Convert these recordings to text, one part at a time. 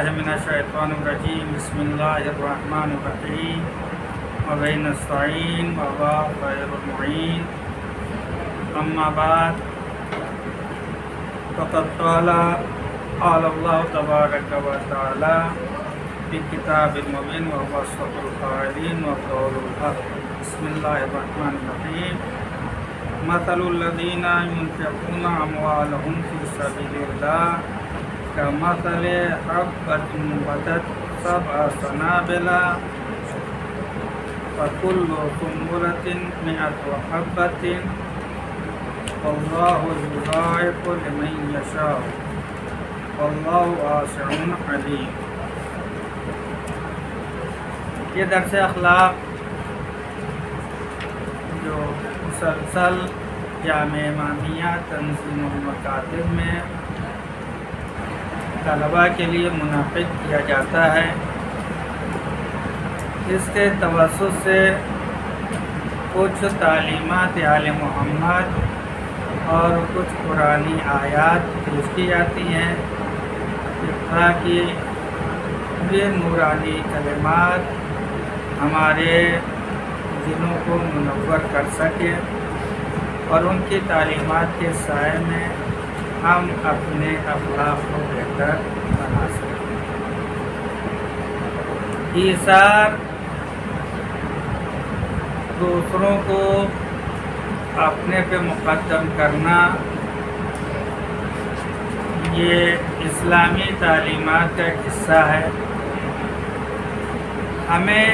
باللہ من الشیطان الرجیم بسم اللہ الرحمن الرحیم وبہ نستعین وهو خیر المعین اما بعد فقد قال اللہ تبارک و تعالی فی کتاب المبین وهو اصدق القائلین وقول الحق بسم اللہ الرحمن الرحیم مثل الذین ينفقون اموالهم فی سبیل اللہ كمثل حبة أنبتت سبع سنابل فكل سنبلة 100 حبة والله يضاعف لمن يشاء والله واسع عليم۔ یہ درس اخلاق جو مسلسل جامع امامیہ تنظیم المکاتب میں طلباء کے لیے منعقد کیا جاتا ہے، اس کے توسط سے کچھ تعلیمات آل محمد اور کچھ قرآنی آیات پیش کی جاتی ہیں تاکہ یہ نورانی کلمات ہمارے دلوں کو منور کر سکے اور ان کی تعلیمات کے سائے میں ہم اپنے اخلاق کو بہتر بنا سکیں۔ ایثار دوسروں کو اپنے پہ مقدم کرنا یہ اسلامی تعلیمات کا ایک حصہ ہے۔ ہمیں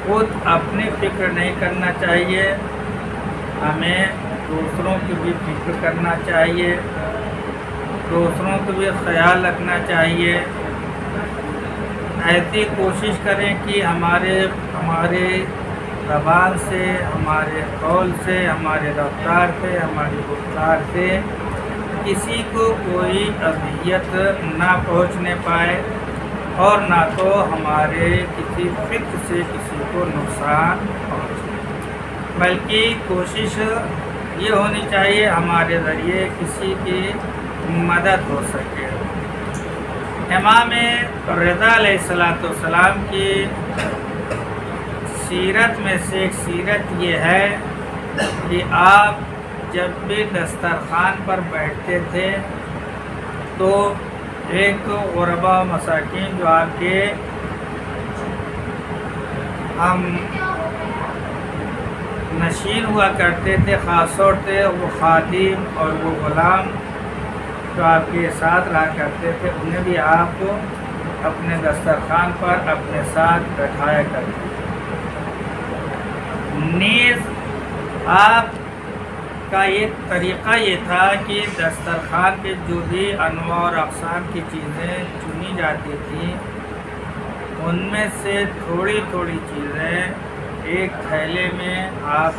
خود اپنی فکر نہیں کرنا چاہیے، ہمیں دوسروں کی بھی فکر کرنا چاہیے، دوسروں کو بھی خیال رکھنا چاہیے۔ ایسی کوشش کریں کہ ہمارے زبان سے، ہمارے قول سے، ہمارے رفتار سے، ہماری گفتار سے کسی کو کوئی اذیت نہ پہنچنے پائے اور نہ تو ہمارے کسی فکر سے کسی کو نقصان پہنچے، بلکہ کوشش یہ ہونی چاہیے ہمارے ذریعے کسی کی مدد ہو سکے۔ امام رضا علیہ السلام کی سیرت میں سے ایک سیرت یہ ہے کہ آپ جب بھی دسترخوان پر بیٹھتے تھے تو ایک غربا مساکین جو آپ کے ہم نشین ہوا کرتے تھے، خاص طور سے وہ خادم اور وہ غلام جو آپ کے ساتھ رہا کرتے تھے، انہیں بھی آپ اپنے دسترخوان پر اپنے ساتھ بیٹھایا کرتے تھے۔ نیز آپ کا ایک طریقہ یہ تھا کہ دسترخوان پہ جو بھی انواع اور اقسام کی چیزیں چنی جاتی تھیں ان میں سے تھوڑی تھوڑی چیزیں ایک تھیلے میں آپ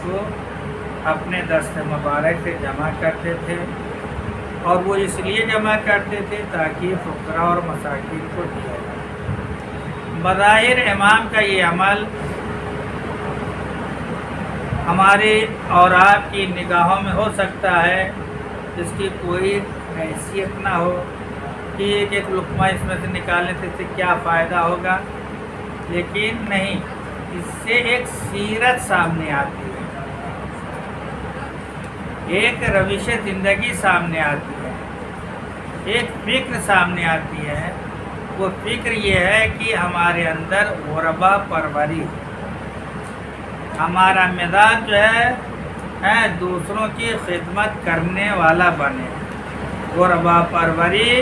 اپنے دست مبارک سے جمع کرتے تھے، اور وہ اس لیے جمع کرتے تھے تاکہ فقراء اور مساکین کو دیا جائے۔ بظاہر امام کا یہ عمل ہمارے اور آپ کی نگاہوں میں ہو سکتا ہے اس کی کوئی حیثیت نہ ہو کہ ایک ایک لقمہ اس میں سے نکالنے سے کیا فائدہ ہوگا، لیکن نہیں، اس سے ایک سیرت سامنے آتی ہے، ایک روش زندگی سامنے آتی ہے، ایک فکر سامنے آتی ہے۔ وہ فکر یہ ہے کہ ہمارے اندر غربا پروری ہے، ہمارا مزاج جو ہے دوسروں کی خدمت کرنے والا بنے۔ غربا پروری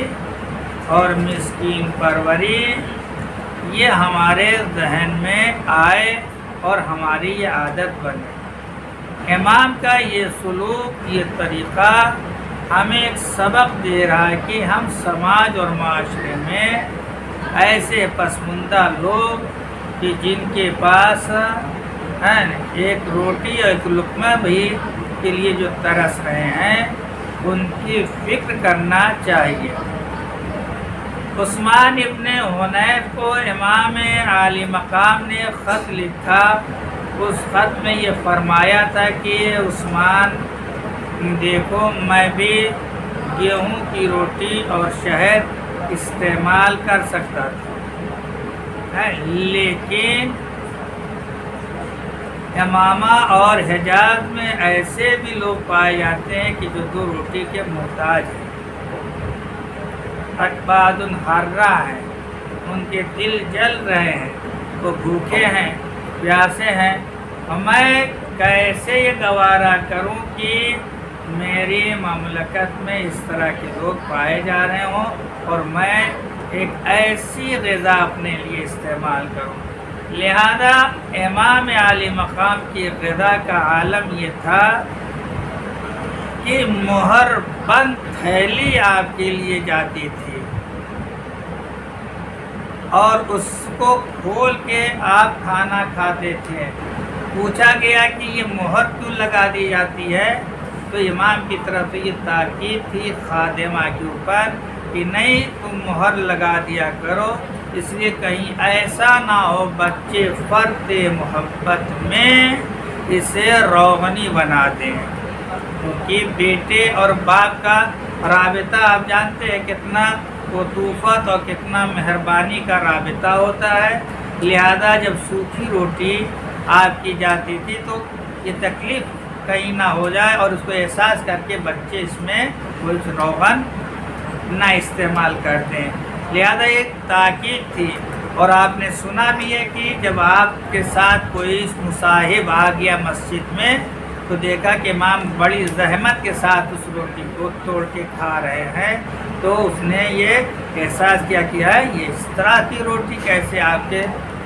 اور مسکین پروری یہ ہمارے ذہن میں آئے اور ہماری یہ عادت بنے۔ امام کا یہ سلوک، یہ طریقہ ہمیں ایک سبق دے رہا ہے کہ ہم سماج اور معاشرے میں ایسے پسماندہ لوگ کہ جن کے پاس ایک روٹی اور ایک لقمہ بھی کے لیے جو ترس رہے ہیں ان کی فکر کرنا چاہیے۔ عثمان ابن حنیف کو امام عالی مقام نے خط لکھا، اس خط میں یہ فرمایا تھا کہ عثمان دیکھو میں بھی گیہوں کی روٹی اور شہد استعمال کر سکتا تھا، لیکن امامہ اور حجاز میں ایسے بھی لوگ پائے جاتے ہیں کہ جو 2 روٹی کے محتاج ہیں، اکباد حرہ ہیں، ان کے دل جل رہے ہیں، وہ بھوکے ہیں، پیاسے ہیں، اور میں کیسے یہ گوارا کروں کہ میری مملکت میں اس طرح کے لوگ پائے جا رہے ہوں اور میں ایک ایسی غذا اپنے لیے استعمال کروں۔ لہذا امام عالی مقام کی غذا کا عالم یہ تھا کہ مہر بند تھیلی آپ کے لیے جاتی تھی اور اس کو کھول کے آپ کھانا کھاتے تھے۔ پوچھا گیا کہ یہ مہر کیوں لگا دی جاتی ہے، تو امام کی طرف سے یہ تاکید تھی خادمہ کے اوپر کہ نہیں تم مہر لگا دیا کرو، اس لیے کہیں ایسا نہ ہو بچے فرد محبت میں اسے روغنی بنا دیں، کیونکہ بیٹے اور باپ کا رابطہ آپ جانتے ہیں کتنا عطوفت اور کتنا مہربانی کا رابطہ ہوتا ہے۔ لہذا جب سوکھی روٹی آپ کی جاتی تھی تو یہ تکلیف کہیں نہ ہو جائے اور اس کو احساس کر کے بچے اس میں کوئی روغن نہ استعمال کرتے ہیں، لہذا ایک تاکید تھی۔ اور آپ نے سنا بھی ہے کہ جب آپ کے ساتھ کوئی مصاحب آ گیا مسجد میں تو دیکھا کہ امام بڑی زحمت کے ساتھ اس روٹی کو توڑ کے کھا رہے ہیں، تو اس نے یہ احساس کیا کہ ہے یہ اس طرح کی روٹی کیسے آپ کے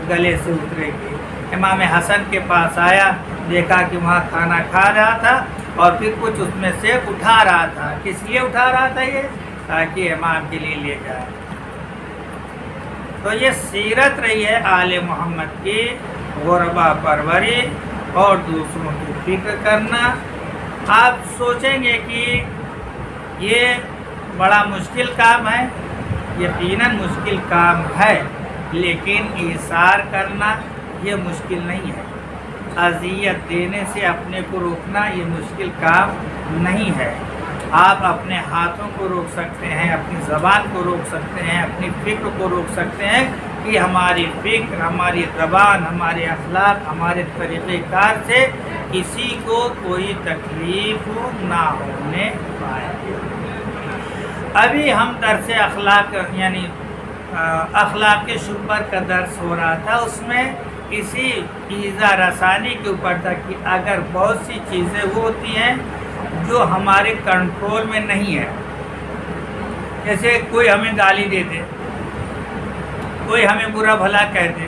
گلے سے اترے گی۔ امام حسن کے پاس آیا، دیکھا کہ وہاں کھانا کھا رہا تھا اور پھر کچھ اس میں سے اٹھا رہا تھا۔ کس لیے اٹھا رہا تھا یہ؟ تاکہ امام کے لیے لے جائے۔ تو یہ سیرت رہی ہے آل محمد کی، غربا پروری اور دوسروں کی فکر کرنا۔ آپ سوچیں گے کہ یہ بڑا مشکل کام ہے، یقیناً مشکل کام ہے، لیکن ایثار کرنا یہ مشکل نہیں ہے۔ اذیت دینے سے اپنے کو روکنا یہ مشکل کام نہیں ہے۔ آپ اپنے ہاتھوں کو روک سکتے ہیں، اپنی زبان کو روک سکتے ہیں، اپنی فکر کو روک سکتے ہیں کہ ہماری فکر، ہماری زبان، ہمارے اخلاق، ہمارے طریقہ کار سے کسی کو کوئی تکلیف نہ ہونے پائے۔ ابھی ہم درس اخلاق یعنی اخلاق کے شعبہ کا درس ہو رہا تھا، اس میں اسی ایذا رسانی کے اوپر تھا کہ اگر بہت سی چیزیں وہ ہوتی ہیں جو ہمارے کنٹرول میں نہیں ہے، جیسے کوئی ہمیں گالی دے دے، کوئی ہمیں برا بھلا کہہ دے،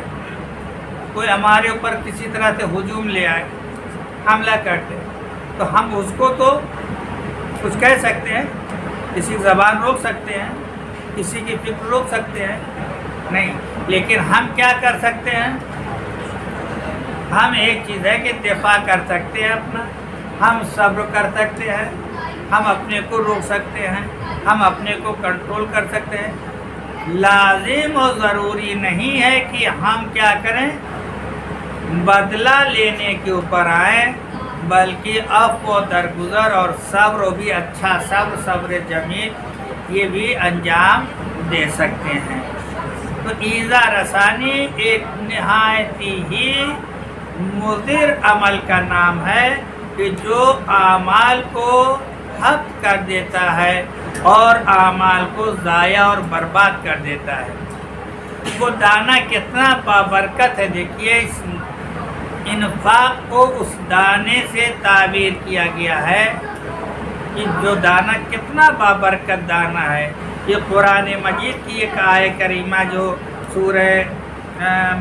کوئی ہمارے اوپر کسی طرح سے ہجوم لے آئے، حملہ کر دے، تو ہم اس کو تو کچھ کہہ سکتے ہیں، کسی کی زبان روک سکتے ہیں، کسی کی فکر روک سکتے ہیں نہیں، لیکن ہم کیا کر سکتے ہیں؟ ہم ایک چیز ہے کہ دفاع کر سکتے ہیں اپنا، ہم صبر کر سکتے ہیں، ہم اپنے کو روک سکتے ہیں، ہم اپنے کو کنٹرول کر سکتے ہیں۔ لازم و ضروری نہیں ہے کہ ہم کیا کریں، بدلہ لینے کے اوپر آئیں، بلکہ عفو و درگزر اور صبر و بھی اچھا صبر جمیل یہ بھی انجام دے سکتے ہیں۔ تو ایذا رسانی ایک نہایت ہی مضر عمل کا نام ہے کہ جو اعمال کو حق کر دیتا ہے اور اعمال کو ضائع اور برباد کر دیتا ہے۔ وہ دانہ کتنا بابرکت ہے، دیکھیے اس انفاق کو اس دانے سے تعبیر کیا گیا ہے کہ جو دانہ کتنا بابرکت دانہ ہے۔ یہ قرآن مجید کی ایک آیت کریمہ جو سورہ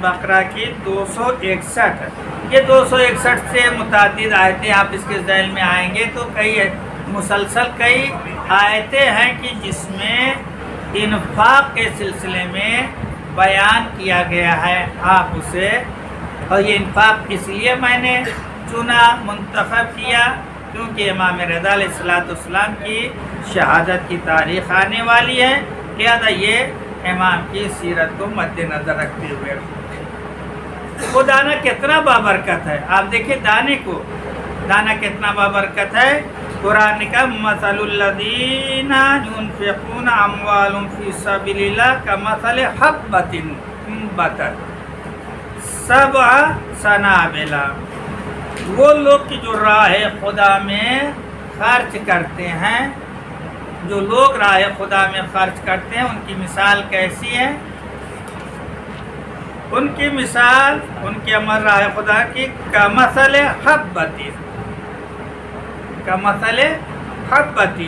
بقرہ کی 261، یہ 261 سے متعدد آیتیں آپ اس کے ذیل میں آئیں گے تو مسلسل کئی آیتیں ہیں کہ جس میں انفاق کے سلسلے میں بیان کیا گیا ہے آپ اسے، اور یہ انفاق اس لیے میں نے چنا منتخب کیا کیونکہ امام رضا علیہ السلام کی شہادت کی تاریخ آنے والی ہے، لہذا یہ امام کی سیرت کو مد نظر رکھتے ہوئے۔ وہ دانہ کتنا بابرکت ہے، آپ دیکھیں دانے کو، دانہ کتنا بابرکت ہے قرآن کا مثلُ ينفقون أموالهم في سبيل الله كمثل حبة انبتت سبع سنابل، وہ لوگ کی جو راہ خدا میں خرچ کرتے ہیں، جو لوگ راہ خدا میں خرچ کرتے ہیں، ان کی مثال کیسی ہے؟ ان کی مثال، ان کے عمل راہ خدا کی کمثل حبۃ، کمثل حبۃ،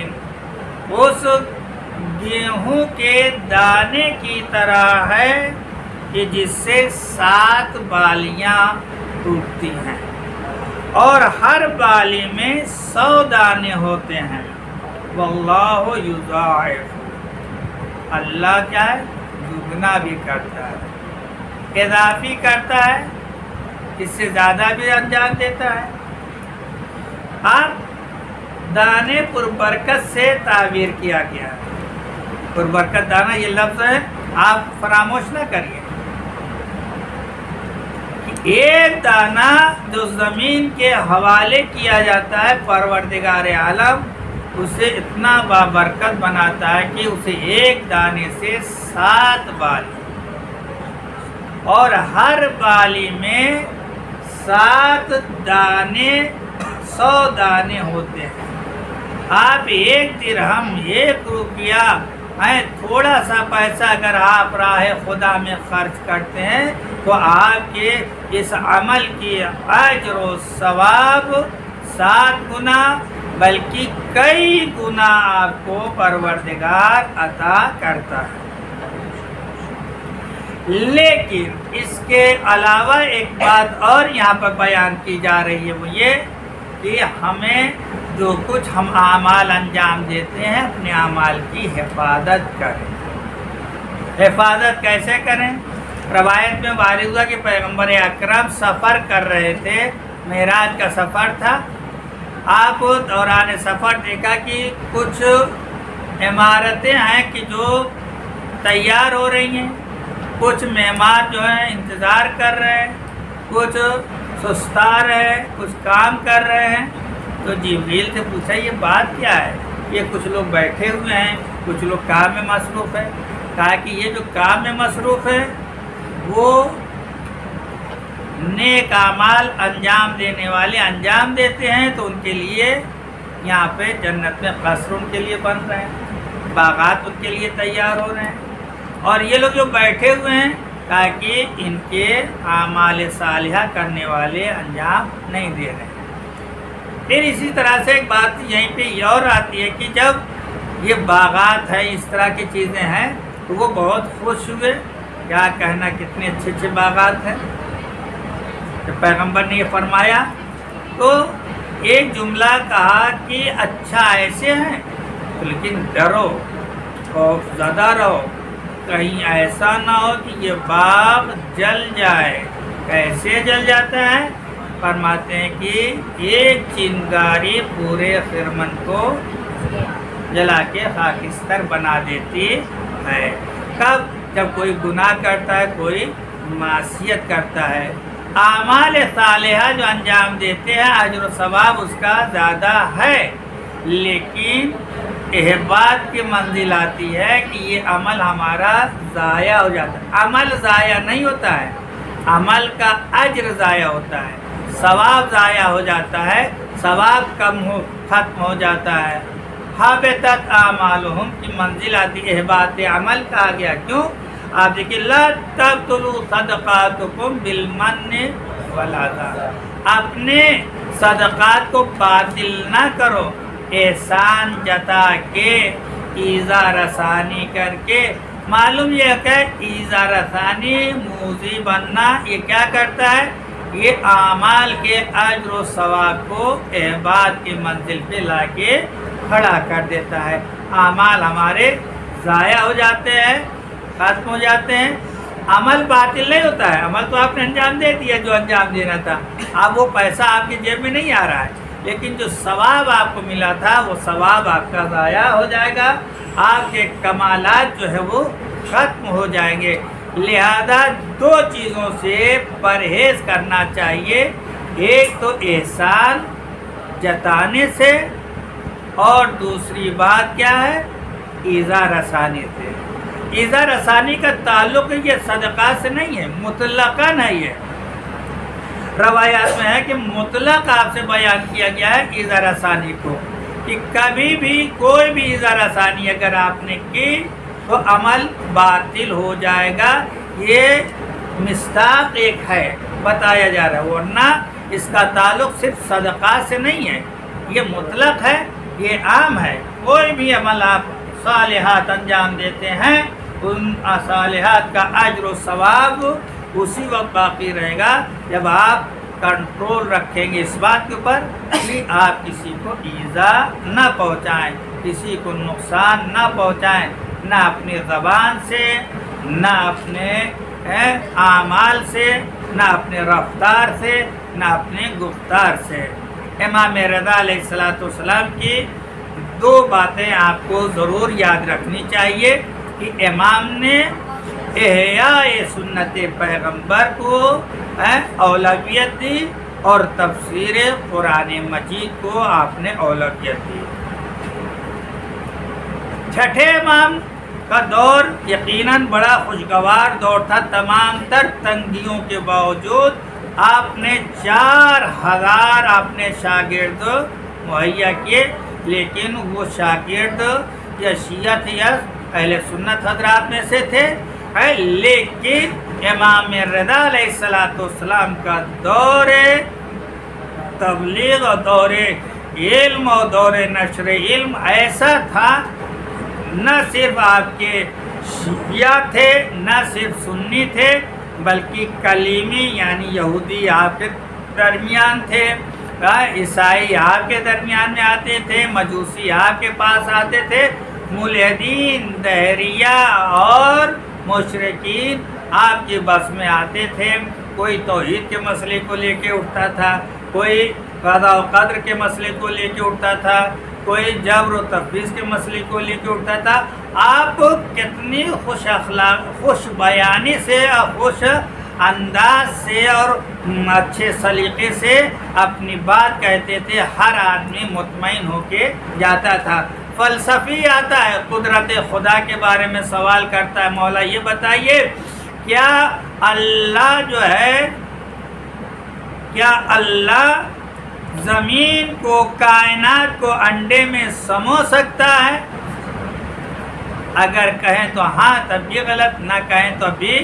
اس گیہوں کے دانے کی طرح ہے کہ جس سے 7 بالیاں ٹوٹتی ہیں اور ہر بالی میں 100 دانے ہوتے ہیں۔ واللہ یضاعف، اللہ کیا ہے؟ دگنا بھی کرتا ہے، اضافی کرتا ہے، اس سے زیادہ بھی انجام دیتا ہے۔ آپ دانے پر برکت سے تعبیر کیا گیا ہے، پر برکت دانا یہ لفظ ہے، آپ فراموش نہ کریے۔ ایک دانہ جو زمین کے حوالے کیا جاتا ہے، پروردگار عالم اسے اتنا بابرکت بناتا ہے کہ اسے ایک دانے سے 7 بالی، اور ہر بالی میں 7 دانے، 100 دانے ہوتے ہیں۔ آپ 1 درہم، 1 روپیہ ہے، تھوڑا سا پیسہ اگر آپ راہ خدا میں خرچ کرتے ہیں تو آپ کے اس عمل کی اجر و ثواب 7 گنا بلکہ کئی گنا آپ کو پروردگار عطا کرتا ہے۔ لیکن اس کے علاوہ ایک بات اور یہاں پر بیان کی جا رہی ہے، وہ یہ کہ ہمیں جو کچھ ہم اعمال انجام دیتے ہیں، اپنے اعمال کی حفاظت کریں۔ حفاظت کیسے کریں؟ روایت میں وارد ہوا کہ پیغمبر اکرم سفر کر رہے تھے، معراج کا سفر تھا۔ آپ دوران سفر دیکھا کہ کچھ عمارتیں ہیں کہ جو تیار ہو رہی ہیں، کچھ مہمان جو ہیں انتظار کر رہے ہیں، کچھ سستا رہے ہیں، کچھ کام کر رہے ہیں۔ تو جبریل سے پوچھا یہ بات کیا ہے؟ یہ کچھ لوگ بیٹھے ہوئے ہیں، کچھ لوگ کام میں مصروف ہیں۔ کہا کہ یہ جو کام میں مصروف ہے وہ نیک اعمال انجام دینے والے انجام دیتے ہیں، تو ان کے لیے یہاں پہ جنت میں قصر ان کے لیے بن رہے ہیں، باغات ان کے لیے تیار ہو رہے ہیں، اور یہ لوگ جو بیٹھے ہوئے ہیں تاکہ ان کے اعمال صالحہ کرنے والے انجام نہیں دے رہے ہیں۔ پھر اسی طرح سے ایک بات یہیں پہ یہ اور آتی ہے کہ جب یہ باغات ہیں، اس طرح کی چیزیں ہیں، تو وہ بہت خوش ہوئے، کیا کہنا، کتنے اچھے اچھے باغات ہیں۔ جب پیغمبر نے یہ فرمایا تو ایک جملہ کہا کہ اچھا ایسے ہیں، لیکن ڈرو، خوف زدہ رہو، کہیں ایسا نہ ہو کہ یہ باغ جل جائے۔ کیسے جل جاتا ہے؟ فرماتے ہیں کہ ایک چنگاری پورے خرمن کو جلا کے خاکستر بنا دیتی ہے۔ کب؟ جب کوئی گناہ کرتا ہے، کوئی معصیت کرتا ہے۔ اعمال صالحہ جو انجام دیتے ہیں، اجر و ثواب اس کا زیادہ ہے، لیکن احباط کی منزل آتی ہے کہ یہ عمل ہمارا ضائع ہو جاتا ہے۔ عمل ضائع نہیں ہوتا ہے، عمل کا اجر ضائع ہوتا ہے، ثواب ضائع ہو جاتا ہے، ثواب ختم ہو جاتا ہے۔ حبطت اعمالہم کی منزل آتی، احباط عمل کہا گیا۔ کیوں؟ آپ دیکھیں، لا تبطلوا صدقاتکم بالمن والاذی، اپنے صدقات کو باطل نہ کرو احسان جتا کے، ایذا رسانی کر کے۔ معلوم یہ کہ ایذا رسانی، موذی بننا، یہ کیا کرتا ہے؟ یہ اعمال کے اجر و ثواب کو احباط کی منزل پہ لا کے کھڑا کر دیتا ہے۔ اعمال ہمارے ضائع ہو جاتے ہیں، ختم ہو جاتے ہیں۔ عمل باطل نہیں ہوتا ہے، عمل تو آپ نے انجام دے دیا جو انجام دینا تھا، اب وہ پیسہ آپ کی جیب میں نہیں آ رہا ہے، لیکن جو ثواب آپ کو ملا تھا وہ ثواب آپ کا ضائع ہو جائے گا، آپ کے کمالات جو ہے وہ ختم ہو جائیں گے۔ لہذا 2 چیزوں سے پرہیز کرنا چاہیے، ایک تو احسان جتانے سے، اور دوسری بات کیا ہے؟ ایذا رسانی سے۔ ایذا رسانی کا تعلق یہ صدقہ سے نہیں ہے، مطلقاً ہے۔ یہ روایات میں ہے کہ مطلق آپ سے بیان کیا گیا ہے ایذا رسانی کو، کہ کبھی بھی کوئی بھی ایذا رسانی اگر آپ نے کی تو عمل باطل ہو جائے گا۔ یہ مصداق ایک ہے بتایا جا رہا ہے، ورنہ اس کا تعلق صرف صدقہ سے نہیں ہے، یہ مطلق ہے، یہ عام ہے۔ کوئی بھی عمل آپ صالحات انجام دیتے ہیں، ان صالحات کا اجر و ثواب اسی وقت باقی رہے گا جب آپ کنٹرول رکھیں گے اس بات کے اوپر کہ آپ کسی کو ایذا نہ پہنچائیں، کسی کو نقصان نہ پہنچائیں، نہ اپنی زبان سے، نہ اپنے اعمال سے، نہ اپنے رفتار سے، نہ اپنے گفتار سے۔ امام رضا علیہ السلام کی دو باتیں آپ کو ضرور یاد رکھنی چاہیے کہ امام نے احیاء سنت پیغمبر کو اولویت دی اور تفسیر قرآن مجید کو آپ نے اولویت دی۔ چھٹے امام کا دور یقیناً بڑا خوشگوار دور تھا، تمام تر تنگیوں کے باوجود آپ نے 4000 اپنے شاگرد مہیا کیے، لیکن وہ شاگرد یا شیعہ تھے یا اہل سنت حضرات میں سے تھے، لیکن امام رضا علیہ السلام کا دور تبلیغ اور دور علم اور دور نشر علم ایسا تھا، نہ صرف آپ کے شیعہ تھے، نہ صرف سنی تھے، بلکہ کلیمی یعنی یہودی آپ کے درمیان تھے، عیسائی آپ کے درمیان میں آتے تھے، مجوسی آپ کے پاس آتے تھے، ملحدین، دہریہ اور مشرکین آپ کی بس میں آتے تھے۔ کوئی توحید کے مسئلے کو لے کے اٹھتا تھا، کوئی قضاء و قدر کے مسئلے کو لے کے اٹھتا تھا، کوئی جبر و تفویض کے مسئلے کو لے کے اٹھتا تھا۔ آپ کتنی خوش بیانی سے اور خوش انداز سے اور اچھے سلیقے سے اپنی بات کہتے تھے، ہر آدمی مطمئن ہو کے جاتا تھا۔ فلسفی آتا ہے، قدرت خدا کے بارے میں سوال کرتا ہے، مولا یہ بتائیے کیا اللہ جو ہے، کیا اللہ زمین کو، کائنات کو انڈے میں سمو سکتا ہے؟ اگر کہیں تو ہاں تب بھی غلط، نہ کہیں تو بھی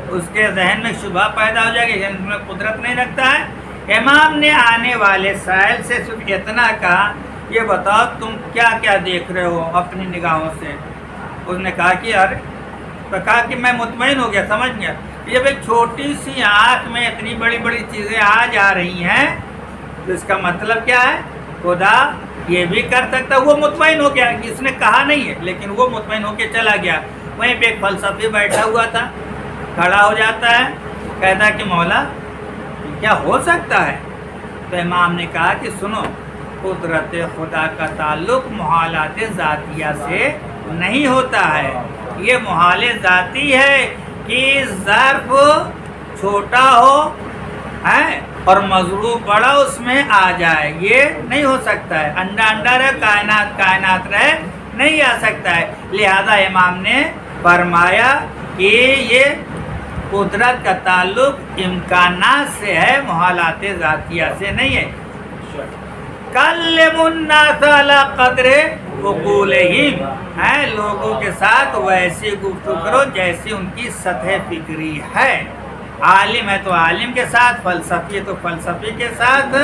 اس کے ذہن میں شبہ پیدا ہو جائے گا، یعنی اس میں قدرت نہیں رکھتا ہے۔ امام نے آنے والے سائل سے صرف اتنا کہا، یہ بتاؤ تم کیا کیا دیکھ رہے ہو اپنی نگاہوں سے؟ اس نے کہا کہ کہا کہ میں مطمئن ہو گیا، سمجھ گیا۔ جب ایک چھوٹی سی آنکھ میں اتنی بڑی بڑی چیزیں آ جا رہی ہیں تو اس کا مطلب کیا ہے؟ خدا یہ بھی کر سکتا۔ وہ مطمئن ہو گیا، اس نے کہا نہیں ہے لیکن وہ مطمئن ہو کے چلا گیا۔ وہیں پہ ایک فلسفی بیٹھا ہوا تھا، کھڑا ہو جاتا ہے، کہتا کہ مولا کیا ہو سکتا ہے؟ تو امام نے کہا کہ سنو، قدرت خدا کا تعلق محالات ذاتیہ سے نہیں ہوتا ہے، یہ محال ذاتی ہے کہ ظرف چھوٹا ہو اور مضروب بڑا اس میں آ جائے، یہ نہیں ہو سکتا ہے۔ انڈا انڈا رہے، کائنات کائنات رہے، نہیں آ سکتا ہے۔ لہذا امام نے فرمایا کہ یہ قدرت کا تعلق امکانات سے ہے، محالات ذاتیہ سے نہیں ہے۔ کلم الناس علی قدر عقولہم، لوگوں کے ساتھ ویسی گفتگو کرو جیسی ان کی سطح فکری ہے۔ عالم ہے تو عالم کے ساتھ، فلسفی ہے تو فلسفی کے ساتھ،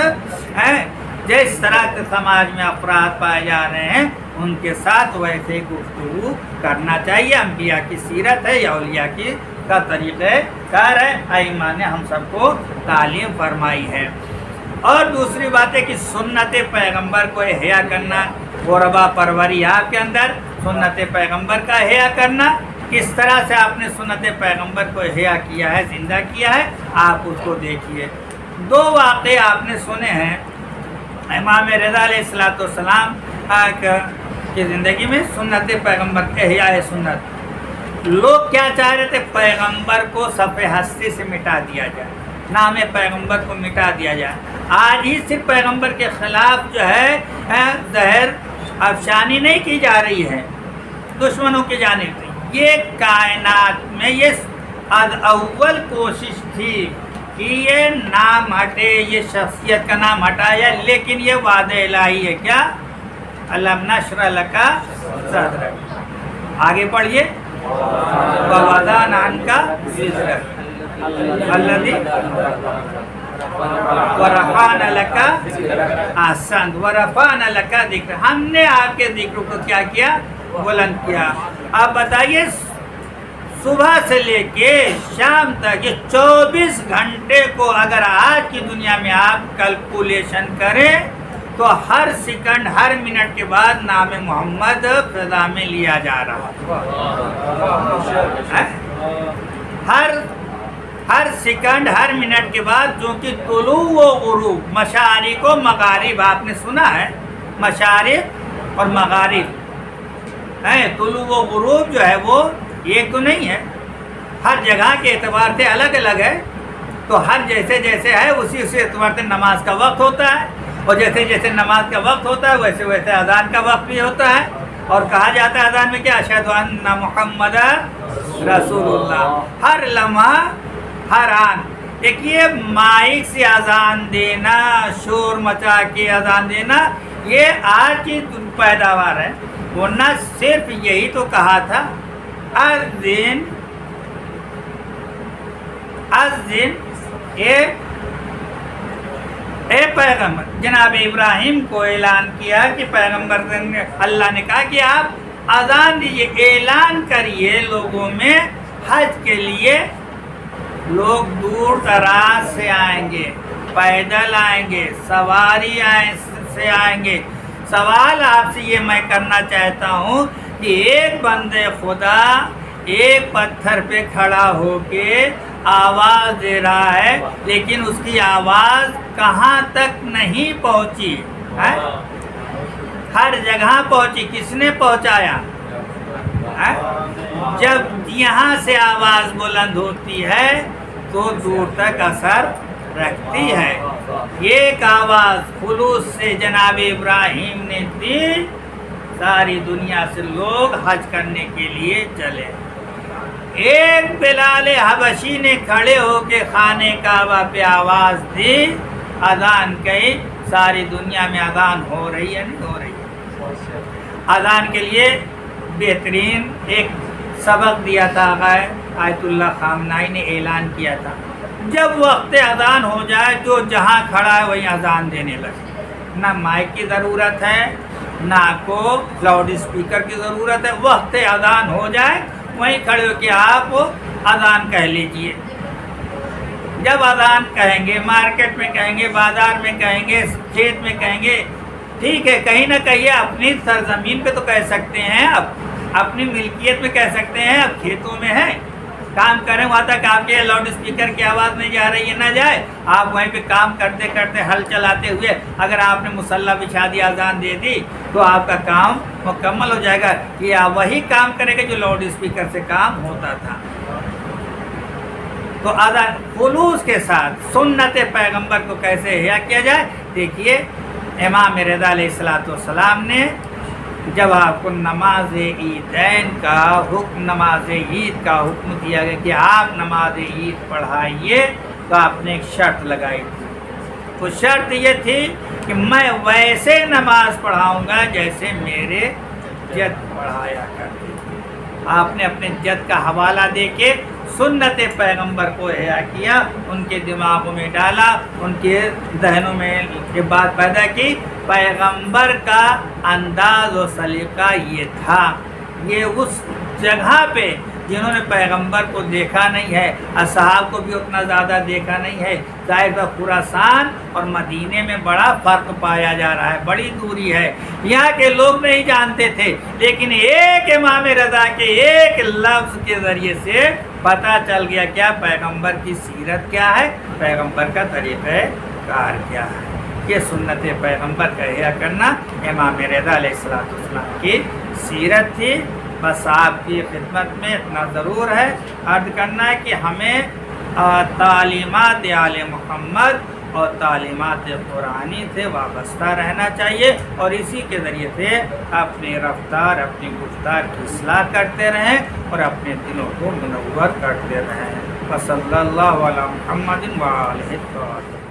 جس طرح کے سماج میں افراد پائے جا رہے ہیں ان کے ساتھ ویسے گفتگو کرنا چاہیے۔ انبیاء کی سیرت ہے یا اولیاء کی کا طریقہ کار ہے، ائمہ نے ہم سب کو تعلیم فرمائی ہے۔ اور دوسری بات ہے کہ سنت پیغمبر کو احیا کرنا، غربا پروری آپ کے اندر سنت پیغمبر کا احیا کرنا، کس طرح سے آپ نے سنت پیغمبر کو احیا کیا ہے، زندہ کیا ہے، آپ اس کو دیکھیے۔ دو واقعے آپ نے سنے ہیں امام رضا علیہ السلام کی زندگی میں، سنت پیغمبر احیاء سنت۔ لوگ کیا چاہ رہے تھے؟ پیغمبر کو صفحہ ہستی سے مٹا دیا جائے، نام پیغمبر کو مٹا دیا جائے۔ آج ہی صرف پیغمبر کے خلاف جو ہے زہر افشانی نہیں کی جا رہی ہے دشمنوں کی جانب سے. یہ کائنات میں یہ اول کوشش تھی کہ یہ نام ہٹے، یہ شخصیت کا نام ہٹایا، لیکن یہ وعدہ الہی ہے. کیا؟ الم نشرح لک صدرک. آگے پڑھیے. ووضعنا عنک وزرک الذی ورفعنا لک. احسنت. ورفعنا لک ذکر. ہم نے آپ کے ذکر کو کیا کیا؟ بلند کیا. آپ بتائیے صبح سے لے کے شام تک یہ 24 گھنٹے کو اگر آج کی دنیا میں آپ کیلکولیشن کریں تو ہر سیکنڈ ہر منٹ کے بعد نام محمد فضا میں لیا جا رہا ہے. ہر سیکنڈ ہر منٹ کے بعد، جو کہ طلوع و غروب، مشارق و مغارب، آپ نے سنا ہے مشارق اور مغارب ہیں. طلوع و غروب جو ہے وہ ایک تو نہیں ہے، ہر جگہ کے اعتبار سے الگ الگ ہے. تو ہر جیسے جیسے ہے اسی اعتبار سے نماز کا وقت ہوتا ہے، اور جیسے جیسے نماز کا وقت ہوتا ہے ویسے ویسے اذان کا وقت بھی ہوتا ہے. اور کہا جاتا ہے اذان میں کیا؟ اشہد ان محمد رسول اللہ. ہر لمحہ ہر آن. دیکھیے مائک سے اذان دینا، شور مچا کے اذان دینا، یہ آج کی پیداوار ہے. ورنہ صرف یہی تو کہا تھا اذن اے پیغمبر. جناب ابراہیم کو اعلان کیا کہ پیغمبر اللہ نے کہا کہ آپ اذان دیجیے، اعلان کریے لوگوں میں حج کے لیے. لوگ دور دراز سے آئیں گے، پیدل آئیں گے، سواری سے آئیں گے. سوال آپ سے یہ میں کرنا چاہتا ہوں کہ ایک بندے خدا ایک پتھر پہ کھڑا ہو کے آواز دے رہا ہے، لیکن اس کی آواز کہاں تک نہیں پہنچی ہے؟ ہر جگہ پہنچی. کس نے پہنچایا؟ جب یہاں سے آواز بلند ہوتی ہے تو دور تک اثر رکھتی ہے. ایک آواز خلوص سے جناب ابراہیم نے دی، ساری دنیا سے لوگ حج کرنے کے لیے چلے. ایک بلال حبشی نے کھڑے ہو کے خانہ کعبہ پہ آواز دی، اذان کہی، ساری دنیا میں اذان ہو رہی ہے نہیں ہو رہی ہے. اذان کے لیے بہترین ایک سبق دیا تھا آیت اللہ خامنائی نے. اعلان کیا تھا جب وقت اذان ہو جائے جو جہاں کھڑا ہے وہیں اذان دینے لگے. نہ مائک کی ضرورت ہے، نہ کو لاؤڈ اسپیکر کی ضرورت ہے. وقت اذان ہو جائے وہیں کھڑے ہو کے آپ اذان کہہ لیجئے. جب اذان کہیں گے، مارکیٹ میں کہیں گے، بازار میں کہیں گے، کھیت میں کہیں گے، ٹھیک ہے، کہیں نہ کہیں اپنی سرزمین پہ تو کہہ سکتے ہیں، اب اپنی ملکیت میں کہہ سکتے ہیں. اب کھیتوں میں ہے، کام کریں وہاں تک آپ کے لاؤڈ اسپیکر کی آواز نہیں جا رہی ہے، نہ جائے. آپ وہیں پہ کام کرتے کرتے ہل چلاتے ہوئے اگر آپ نے مصلی بچھا دی، اذان دے دی تو آپ کا کام مکمل ہو جائے گا. یہ آپ وہی کام کریں گے جو لاؤڈ اسپیکر سے کام ہوتا تھا. تو اذان خلوص کے ساتھ سنت پیغمبر کو کیسے احیا کیا جائے. دیکھیے امام رضا علیہ السلام نے جب آپ کو نماز عیدین کا حکم، نماز عید کا حکم دیا گیا کہ آپ نماز عید پڑھائیے، تو آپ نے ایک شرط لگائی تھی. وہ شرط یہ تھی کہ میں ویسے نماز پڑھاؤں گا جیسے میرے جد پڑھایا کرتے. آپ نے اپنے جد کا حوالہ دے کے سنت پیغمبر کو احیا کیا، ان کے دماغوں میں ڈالا، ان کے ذہنوں میں یہ بات پیدا کی. پیغمبر کا انداز و سلیقہ یہ تھا. یہ اس جگہ پہ جنہوں نے پیغمبر کو دیکھا نہیں ہے، اصحاب کو بھی اتنا زیادہ دیکھا نہیں ہے. ظاہر خراسان اور مدینے میں بڑا فرق پایا جا رہا ہے، بڑی دوری ہے. یہاں کے لوگ نہیں جانتے تھے، لیکن ایک امام رضا کے ایک لفظ کے ذریعے سے پتہ چل گیا کیا پیغمبر کی سیرت کیا ہے، پیغمبر کا طریقہ کار کیا ہے. یہ سنت پیغمبر کا احیا کرنا امام رضا علیہ السلام کی سیرت تھی. بس آپ کی خدمت میں اتنا ضرور ہے عرض کرنا ہے کہ ہمیں تعلیمات آل محمد اور تعلیمات قرآنی سے وابستہ رہنا چاہیے، اور اسی کے ذریعے سے اپنی رفتار، اپنی گفتار کی اصلاح کرتے رہیں اور اپنے دلوں کو منور کرتے رہیں۔ وصلی اللہ علی محمد وآلہ الطاہرین۔